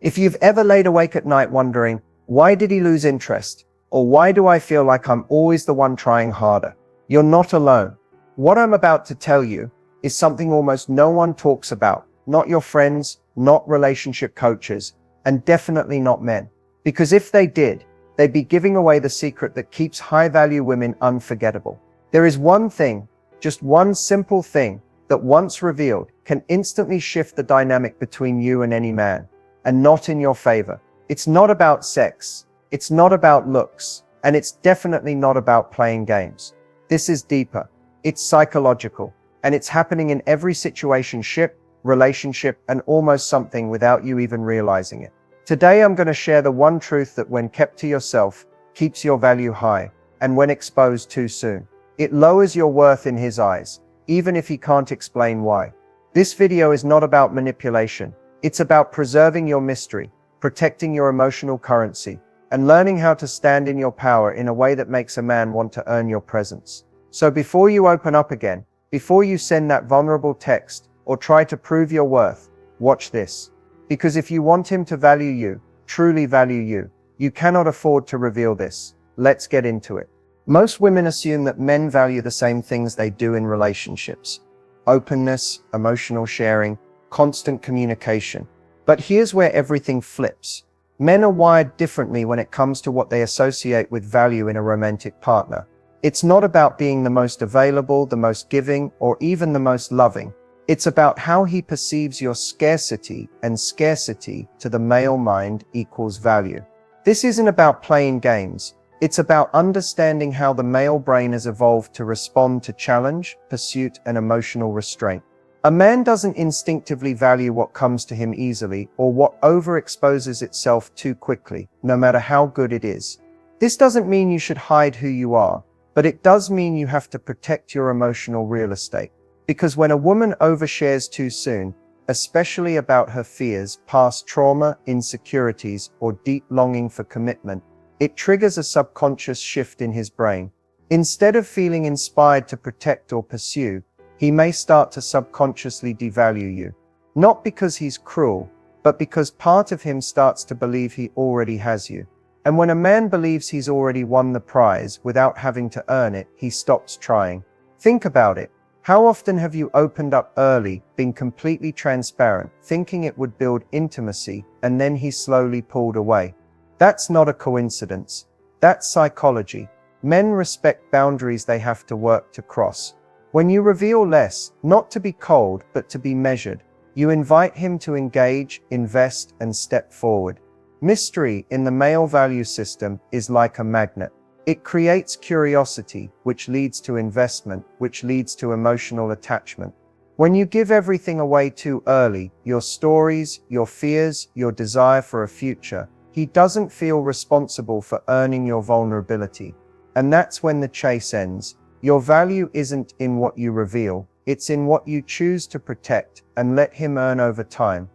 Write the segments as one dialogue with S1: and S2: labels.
S1: If you've ever laid awake at night wondering, why did he lose interest? Or why do I feel like I'm always the one trying harder? You're not alone. What I'm about to tell you is something almost no one talks about. Not your friends, not relationship coaches, and definitely not men. Because if they did, they'd be giving away the secret that keeps high-value women unforgettable. There is one thing, just one simple thing, that once revealed can instantly shift the dynamic between you and any man, and not in your favor. It's not about sex, it's not about looks, and it's definitely not about playing games. This is deeper, it's psychological, and it's happening in every situationship, relationship, and almost something without you even realizing it. Today I'm going to share the one truth that when kept to yourself, keeps your value high, and when exposed too soon, it lowers your worth in his eyes, even if he can't explain why. This video is not about manipulation, it's about preserving your mystery, protecting your emotional currency, and learning how to stand in your power in a way that makes a man want to earn your presence. So before you open up again, before you send that vulnerable text, or try to prove your worth, watch this. Because if you want him to value you, truly value you, you cannot afford to reveal this. Let's get into it. Most women assume that men value the same things they do in relationships. Openness, emotional sharing, constant communication. But here's where everything flips. Men are wired differently when it comes to what they associate with value in a romantic partner. It's not about being the most available, the most giving, or even the most loving. It's about how he perceives your scarcity, and scarcity to the male mind equals value. This isn't about playing games. It's about understanding how the male brain has evolved to respond to challenge, pursuit, and emotional restraint. A man doesn't instinctively value what comes to him easily or what overexposes itself too quickly, no matter how good it is. This doesn't mean you should hide who you are, but it does mean you have to protect your emotional real estate. Because when a woman overshares too soon, especially about her fears, past trauma, insecurities, or deep longing for commitment, it triggers a subconscious shift in his brain. Instead of feeling inspired to protect or pursue, he may start to subconsciously devalue you. Not because he's cruel, but because part of him starts to believe he already has you. And when a man believes he's already won the prize without having to earn it, he stops trying. Think about it. How often have you opened up early, been completely transparent, thinking it would build intimacy, and then he slowly pulled away? That's not a coincidence. That's psychology. Men respect boundaries they have to work to cross. When you reveal less, not to be cold, but to be measured, you invite him to engage, invest, and step forward. Mystery in the male value system is like a magnet. It creates curiosity, which leads to investment, which leads to emotional attachment. When you give everything away too early, your stories, your fears, your desire for a future, he doesn't feel responsible for earning your vulnerability. And that's when the chase ends. Your value isn't in what you reveal, it's in what you choose to protect and let him earn over time.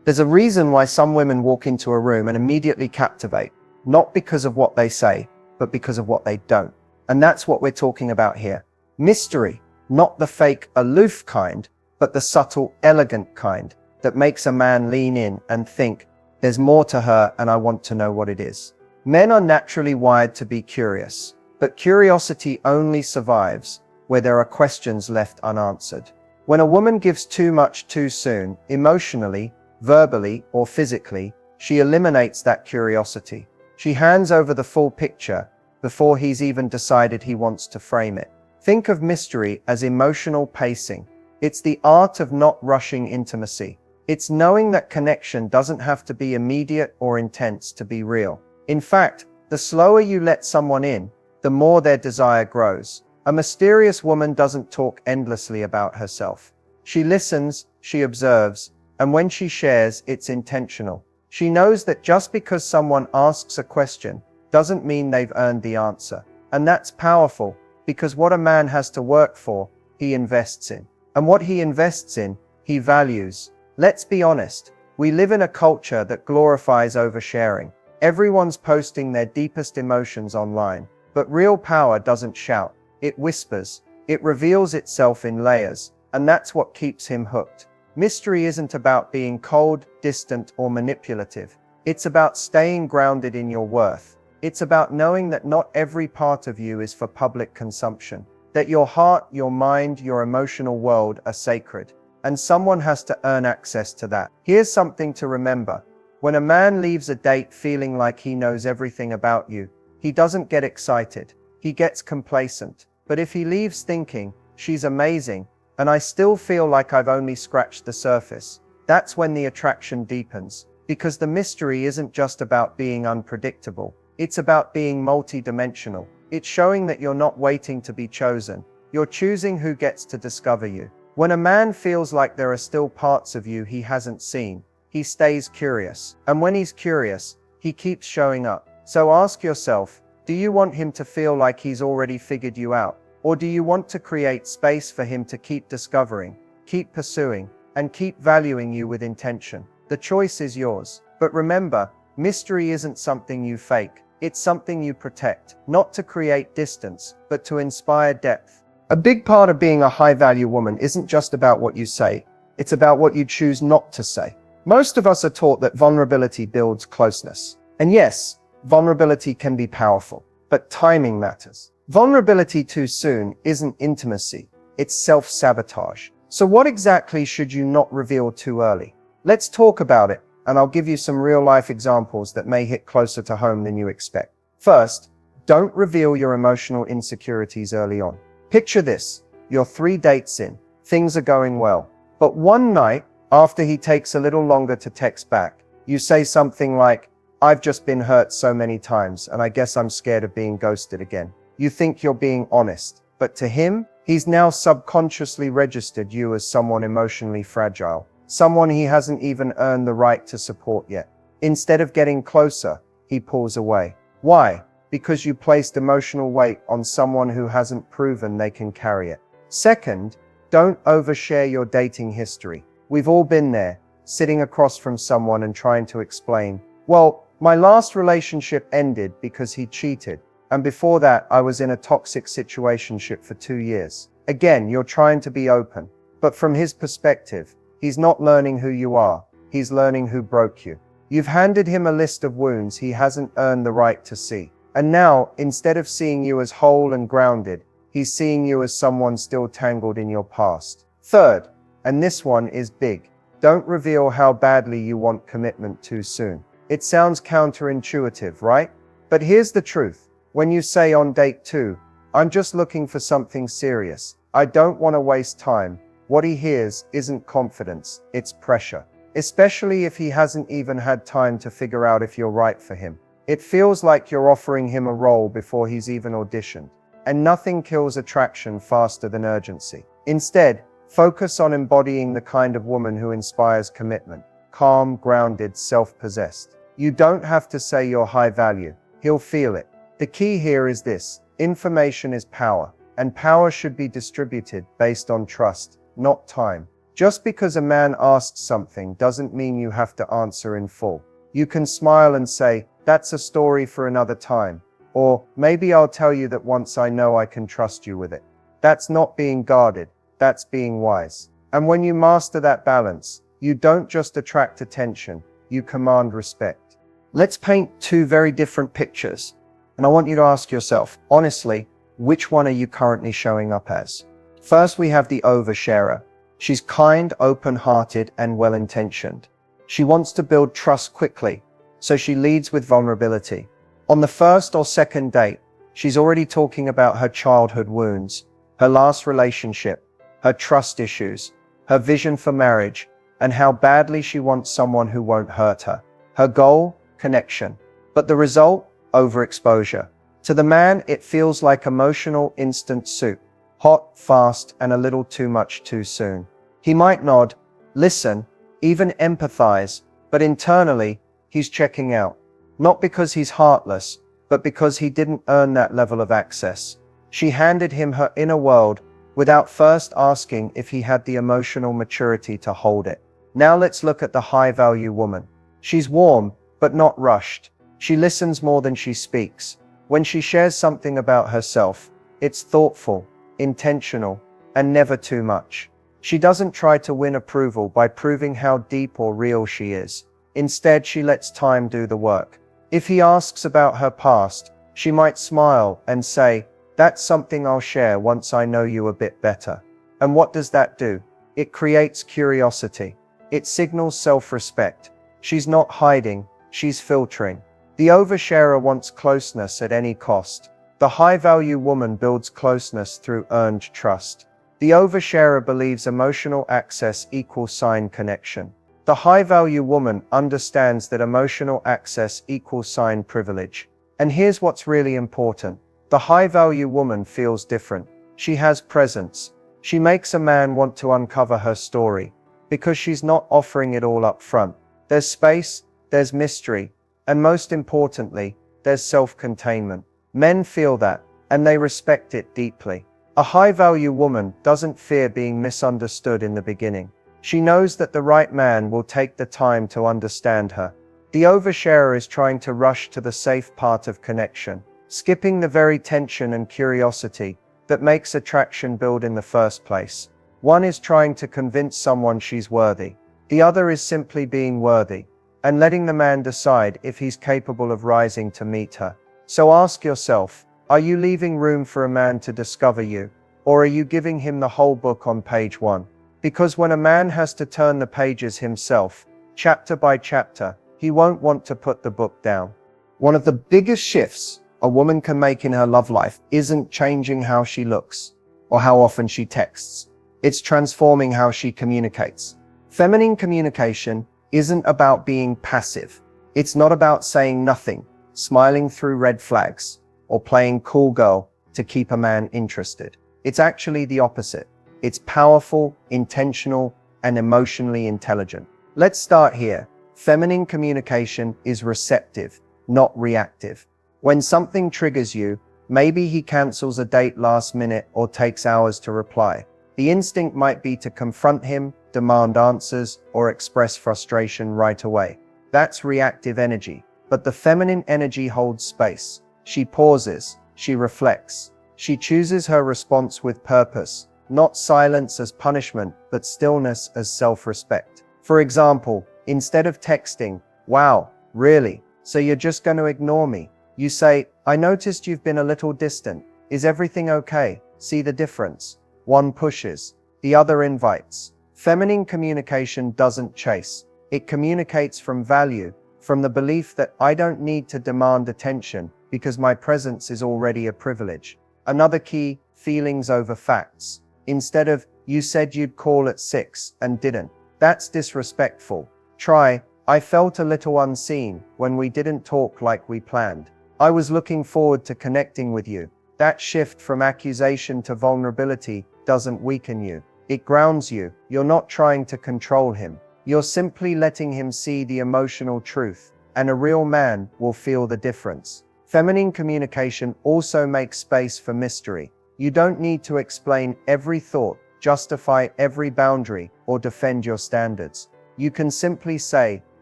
S1: There's a reason why some women walk into a room and immediately captivate, not because of what they say, but because of what they don't. And that's what we're talking about here. Mystery, not the fake, aloof kind, but the subtle, elegant kind that makes a man lean in and think, there's more to her and I want to know what it is. Men are naturally wired to be curious, but curiosity only survives where there are questions left unanswered. When a woman gives too much too soon, emotionally, verbally, or physically, she eliminates that curiosity. She hands over the full picture before he's even decided he wants to frame it. Think of mystery as emotional pacing. It's the art of not rushing intimacy. It's knowing that connection doesn't have to be immediate or intense to be real. In fact, the slower you let someone in, the more their desire grows. A mysterious woman doesn't talk endlessly about herself. She listens, she observes, and when she shares, it's intentional. She knows that just because someone asks a question doesn't mean they've earned the answer. And that's powerful, because what a man has to work for, he invests in. And what he invests in, he values. Let's be honest, we live in a culture that glorifies oversharing. Everyone's posting their deepest emotions online. But real power doesn't shout, it whispers. It reveals itself in layers, and that's what keeps him hooked. Mystery isn't about being cold, distant, or manipulative. It's about staying grounded in your worth. It's about knowing that not every part of you is for public consumption, that your heart, your mind, your emotional world are sacred, and someone has to earn access to that. Here's something to remember. When a man leaves a date feeling like he knows everything about you, he doesn't get excited. He gets complacent. But if he leaves thinking, she's amazing, and I still feel like I've only scratched the surface, that's when the attraction deepens. Because the mystery isn't just about being unpredictable. It's about being multi-dimensional. It's showing that you're not waiting to be chosen. You're choosing who gets to discover you. When a man feels like there are still parts of you he hasn't seen, he stays curious. And when he's curious, he keeps showing up. So ask yourself, do you want him to feel like he's already figured you out? Or do you want to create space for him to keep discovering, keep pursuing, and keep valuing you with intention? The choice is yours. But remember, mystery isn't something you fake. It's something you protect, not to create distance, but to inspire depth. A big part of being a high-value woman isn't just about what you say. It's about what you choose not to say. Most of us are taught that vulnerability builds closeness. And yes, vulnerability can be powerful, but timing matters. Vulnerability too soon isn't intimacy, it's self-sabotage. So what exactly should you not reveal too early? Let's talk about it, and I'll give you some real-life examples that may hit closer to home than you expect. First, don't reveal your emotional insecurities early on. Picture this, you're 3 dates in, things are going well. But one night, after he takes a little longer to text back, you say something like, "I've just been hurt so many times, and I guess I'm scared of being ghosted again." You think you're being honest, but to him, he's now subconsciously registered you as someone emotionally fragile, someone he hasn't even earned the right to support yet. Instead of getting closer, he pulls away. Why? Because you placed emotional weight on someone who hasn't proven they can carry it. Second, don't overshare your dating history. We've all been there, sitting across from someone and trying to explain, "Well, my last relationship ended because he cheated. And before that, I was in a toxic situationship for 2 years." Again, you're trying to be open. But from his perspective, he's not learning who you are. He's learning who broke you. You've handed him a list of wounds he hasn't earned the right to see. And now, instead of seeing you as whole and grounded, he's seeing you as someone still tangled in your past. Third, and this one is big, don't reveal how badly you want commitment too soon. It sounds counterintuitive, right? But here's the truth. When you say on date 2, "I'm just looking for something serious. I don't want to waste time," what he hears isn't confidence, it's pressure. Especially if he hasn't even had time to figure out if you're right for him. It feels like you're offering him a role before he's even auditioned. And nothing kills attraction faster than urgency. Instead, focus on embodying the kind of woman who inspires commitment. Calm, grounded, self-possessed. You don't have to say you're high value. He'll feel it. The key here is this: information is power, and power should be distributed based on trust, not time. Just because a man asks something doesn't mean you have to answer in full. You can smile and say, "That's a story for another time," or "Maybe I'll tell you that once I know I can trust you with it." That's not being guarded, that's being wise. And when you master that balance, you don't just attract attention, you command respect. Let's paint 2 very different pictures. And I want you to ask yourself, honestly, which one are you currently showing up as? First, we have the oversharer. She's kind, open-hearted, and well-intentioned. She wants to build trust quickly, so she leads with vulnerability. On the first or second date, she's already talking about her childhood wounds, her last relationship, her trust issues, her vision for marriage, and how badly she wants someone who won't hurt her. Her goal? Connection. But the result? Overexposure. To the man, it feels like emotional instant soup. Hot, fast, and a little too much too soon. He might nod, listen, even empathize, but internally, he's checking out. Not because he's heartless, but because he didn't earn that level of access. She handed him her inner world without first asking if he had the emotional maturity to hold it. Now let's look at the high-value woman. She's warm, but not rushed. She listens more than she speaks. When she shares something about herself, it's thoughtful, intentional, and never too much. She doesn't try to win approval by proving how deep or real she is. Instead, she lets time do the work. If he asks about her past, she might smile and say, "That's something I'll share once I know you a bit better." And what does that do? It creates curiosity. It signals self-respect. She's not hiding, she's filtering. The oversharer wants closeness at any cost. The high-value woman builds closeness through earned trust. The oversharer believes emotional access equals sign connection. The high-value woman understands that emotional access equals sign privilege. And here's what's really important. The high-value woman feels different. She has presence. She makes a man want to uncover her story, because she's not offering it all up front. There's space, there's mystery, and most importantly, there's self-containment. Men feel that, and they respect it deeply. A high-value woman doesn't fear being misunderstood in the beginning. She knows that the right man will take the time to understand her. The oversharer is trying to rush to the safe part of connection, skipping the very tension and curiosity that makes attraction build in the first place. One is trying to convince someone she's worthy. The other is simply being worthy, and letting the man decide if he's capable of rising to meet her. So ask yourself, are you leaving room for a man to discover you, or are you giving him the whole book on page 1? Because when a man has to turn the pages himself, chapter by chapter, he won't want to put the book down. One of the biggest shifts a woman can make in her love life isn't changing how she looks or how often she texts. It's transforming how she communicates. Feminine communication isn't about being passive. It's not about saying nothing, smiling through red flags, or playing cool girl to keep a man interested. It's actually the opposite. It's powerful, intentional, and emotionally intelligent. Let's start here. Feminine communication is receptive, not reactive. When something triggers you, maybe he cancels a date last minute or takes hours to reply. The instinct might be to confront him, demand answers, or express frustration right away. That's reactive energy. But the feminine energy holds space. She pauses, she reflects. She chooses her response with purpose, not silence as punishment, but stillness as self-respect. For example, instead of texting, "Wow, really? So you're just going to ignore me?" You say, "I noticed you've been a little distant. Is everything okay?" See the difference? One pushes, the other invites. Feminine communication doesn't chase. It communicates from value, from the belief that I don't need to demand attention because my presence is already a privilege. Another key, feelings over facts. Instead of, "You said you'd call at 6 and didn't." That's disrespectful. Try, "I felt a little unseen when we didn't talk like we planned. I was looking forward to connecting with you." That shift from accusation to vulnerability doesn't weaken you. It grounds you. You're not trying to control him. You're simply letting him see the emotional truth, and a real man will feel the difference. Feminine communication also makes space for mystery. You don't need to explain every thought, justify every boundary, or defend your standards. You can simply say,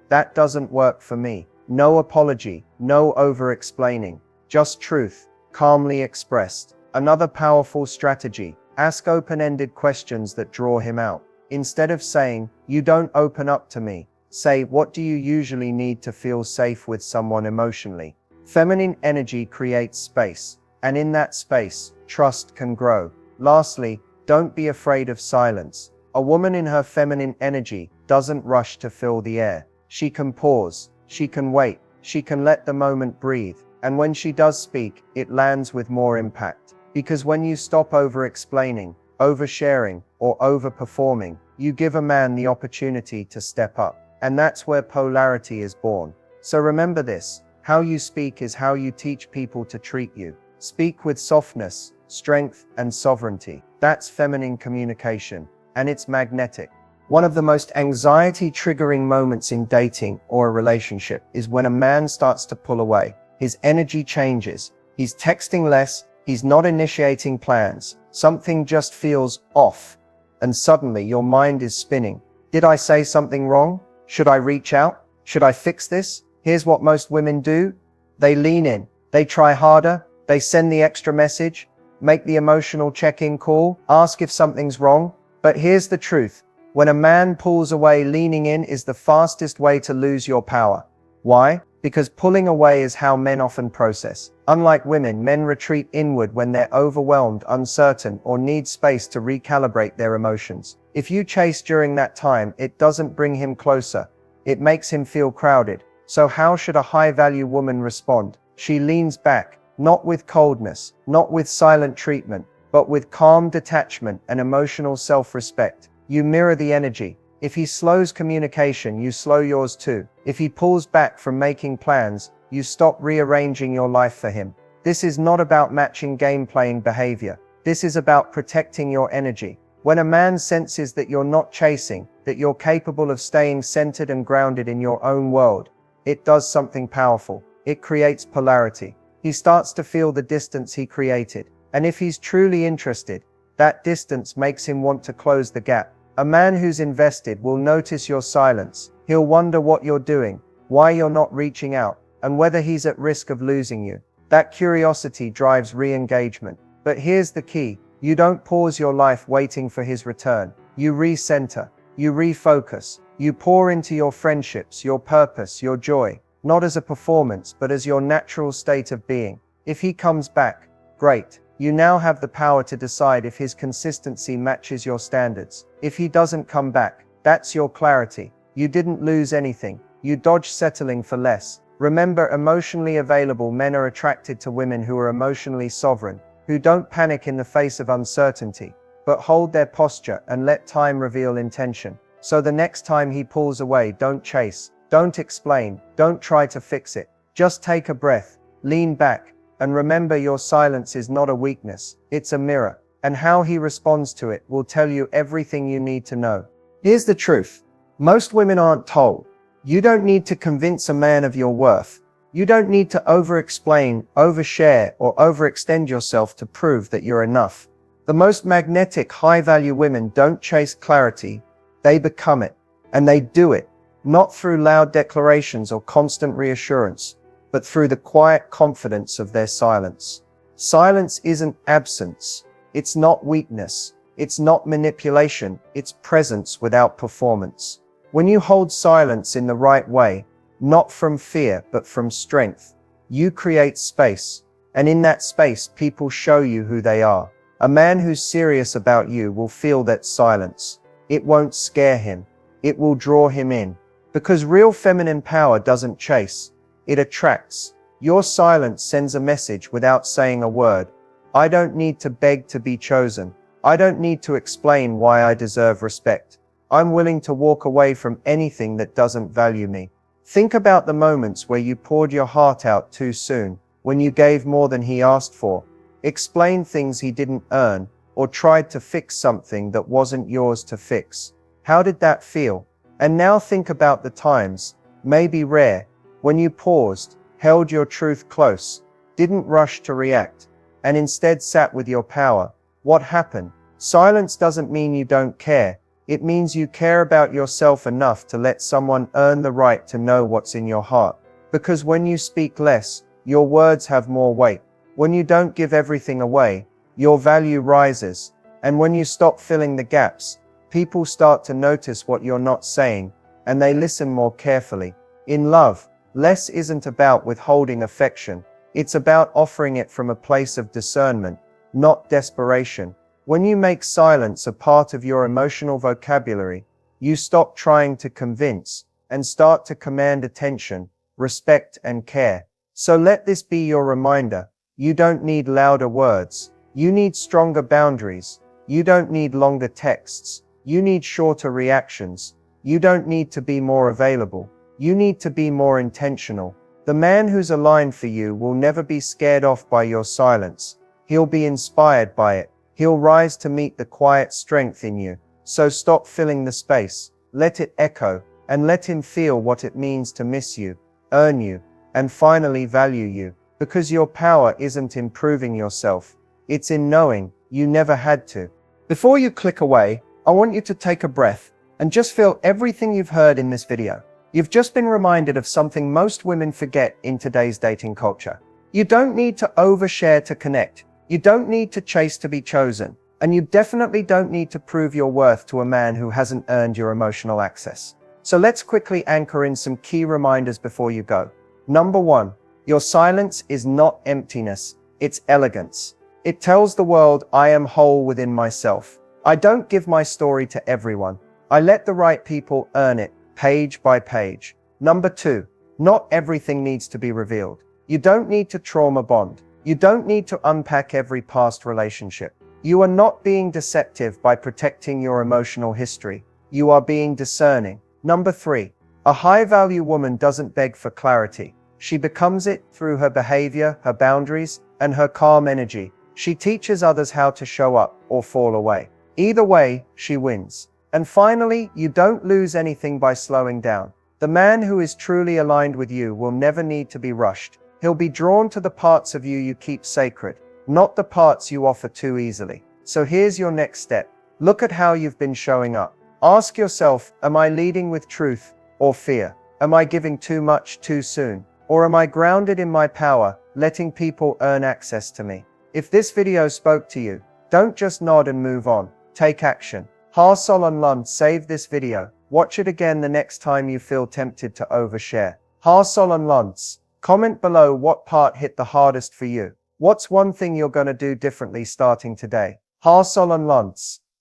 S1: "That doesn't work for me." No apology, no over-explaining, just truth, calmly expressed. Another powerful strategy, ask open-ended questions that draw him out. Instead of saying, "You don't open up to me," say, "What do you usually need to feel safe with someone emotionally?" Feminine energy creates space, and in that space, trust can grow. Lastly, don't be afraid of silence. A woman in her feminine energy doesn't rush to fill the air. She can pause, she can wait, she can let the moment breathe, and when she does speak, it lands with more impact. Because when you stop over-explaining, oversharing, or over-performing, you give a man the opportunity to step up. And that's where polarity is born. So remember this, how you speak is how you teach people to treat you. Speak with softness, strength, and sovereignty. That's feminine communication, and it's magnetic. One of the most anxiety-triggering moments in dating or a relationship is when a man starts to pull away. His energy changes. He's texting less, he's not initiating plans. Something just feels off. And suddenly your mind is spinning. Did I say something wrong? Should I reach out? Should I fix this? Here's what most women do. They lean in. They try harder. They send the extra message. Make the emotional check-in call. Ask if something's wrong. But here's the truth. When a man pulls away, leaning in is the fastest way to lose your power. Why? Because pulling away is how men often process. Unlike women, men retreat inward when they're overwhelmed, uncertain, or need space to recalibrate their emotions. If you chase during that time, it doesn't bring him closer. It makes him feel crowded. So how should a high-value woman respond? She leans back, not with coldness, not with silent treatment, but with calm detachment and emotional self-respect. You mirror the energy. If he slows communication, you slow yours too. If he pulls back from making plans, you stop rearranging your life for him. This is not about matching game-playing behavior. This is about protecting your energy. When a man senses that you're not chasing, that you're capable of staying centered and grounded in your own world, it does something powerful. It creates polarity. He starts to feel the distance he created. And if he's truly interested, that distance makes him want to close the gap. A man who's invested will notice your silence. He'll wonder what you're doing, why you're not reaching out, and whether he's at risk of losing you. That curiosity drives re-engagement. But here's the key. You don't pause your life waiting for his return. You recenter. You refocus. You pour into your friendships, your purpose, your joy, not as a performance, but as your natural state of being. If he comes back, great. You now have the power to decide if his consistency matches your standards. If he doesn't come back, that's your clarity. You didn't lose anything. You dodged settling for less. Remember, emotionally available men are attracted to women who are emotionally sovereign, who don't panic in the face of uncertainty, but hold their posture and let time reveal intention. So the next time he pulls away, don't chase, don't explain, don't try to fix it. Just take a breath, lean back, and remember, your silence is not a weakness, it's a mirror, and how he responds to it will tell you everything you need to know. Here's the truth. Most women aren't told. You don't need to convince a man of your worth. You don't need to over-explain, overshare, or overextend yourself to prove that you're enough. The most magnetic, high-value women don't chase clarity, they become it. And they do it, not through loud declarations or constant reassurance, but through the quiet confidence of their silence. Silence isn't absence. It's not weakness. It's not manipulation. It's presence without performance. When you hold silence in the right way, not from fear, but from strength, you create space. And in that space, people show you who they are. A man who's serious about you will feel that silence. It won't scare him. It will draw him in. Because real feminine power doesn't chase. It attracts. Your silence sends a message without saying a word. I don't need to beg to be chosen. I don't need to explain why I deserve respect. I'm willing to walk away from anything that doesn't value me. Think about the moments where you poured your heart out too soon, when you gave more than he asked for, explained things he didn't earn, or tried to fix something that wasn't yours to fix. How did that feel? And now think about the times, maybe rare, when you paused, held your truth close, didn't rush to react, and instead sat with your power. What happened? Silence doesn't mean you don't care. It means you care about yourself enough to let someone earn the right to know what's in your heart. Because when you speak less, your words have more weight. When you don't give everything away, your value rises. And when you stop filling the gaps, people start to notice what you're not saying, and they listen more carefully. In love, less isn't about withholding affection. It's about offering it from a place of discernment, not desperation. When you make silence a part of your emotional vocabulary, you stop trying to convince and start to command attention, respect, and care. So let this be your reminder. You don't need louder words. You need stronger boundaries. You don't need longer texts. You need shorter reactions. You don't need to be more available. You need to be more intentional. The man who's aligned for you will never be scared off by your silence. He'll be inspired by it. He'll rise to meet the quiet strength in you. So stop filling the space. Let it echo, and let him feel what it means to miss you, earn you, and finally value you. Because your power isn't in proving yourself. It's in knowing you never had to. Before you click away, I want you to take a breath and just feel everything you've heard in this video. You've just been reminded of something most women forget in today's dating culture. You don't need to overshare to connect. You don't need to chase to be chosen. And you definitely don't need to prove your worth to a man who hasn't earned your emotional access. So let's quickly anchor in some key reminders before you go. Number 1. Your silence is not emptiness, it's elegance. It tells the world I am whole within myself. I don't give my story to everyone. I let the right people earn it, page by page. Number 2. Not everything needs to be revealed. You don't need to trauma bond. You don't need to unpack every past relationship. You are not being deceptive by protecting your emotional history. You are being discerning. Number 3. A high-value woman doesn't beg for clarity. She becomes it through her behavior, her boundaries, and her calm energy. She teaches others how to show up or fall away. Either way, she wins. And finally, you don't lose anything by slowing down. The man who is truly aligned with you will never need to be rushed. He'll be drawn to the parts of you you keep sacred, not the parts you offer too easily. So here's your next step. Look at how you've been showing up. Ask yourself, am I leading with truth or fear? Am I giving too much too soon? Or am I grounded in my power, letting people earn access to me? If this video spoke to you, don't just nod and move on. Take action. Hussey and Lund, save this video. Watch it again the next time you feel tempted to overshare. Hussey and Lund. Comment below what part hit the hardest for you. What's one thing you're going to do differently starting today? Hussey and Lund.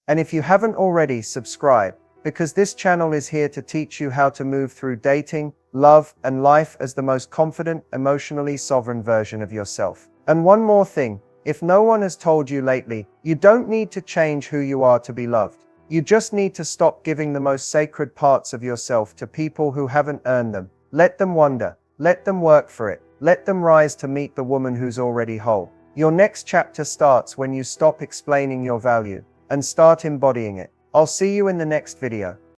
S1: And if you haven't already, subscribe, because this channel is here to teach you how to move through dating, love, and life as the most confident, emotionally sovereign version of yourself. And one more thing, if no one has told you lately, you don't need to change who you are to be loved. You just need to stop giving the most sacred parts of yourself to people who haven't earned them. Let them wonder. Let them work for it. Let them rise to meet the woman who's already whole. Your next chapter starts when you stop explaining your value and start embodying it. I'll see you in the next video.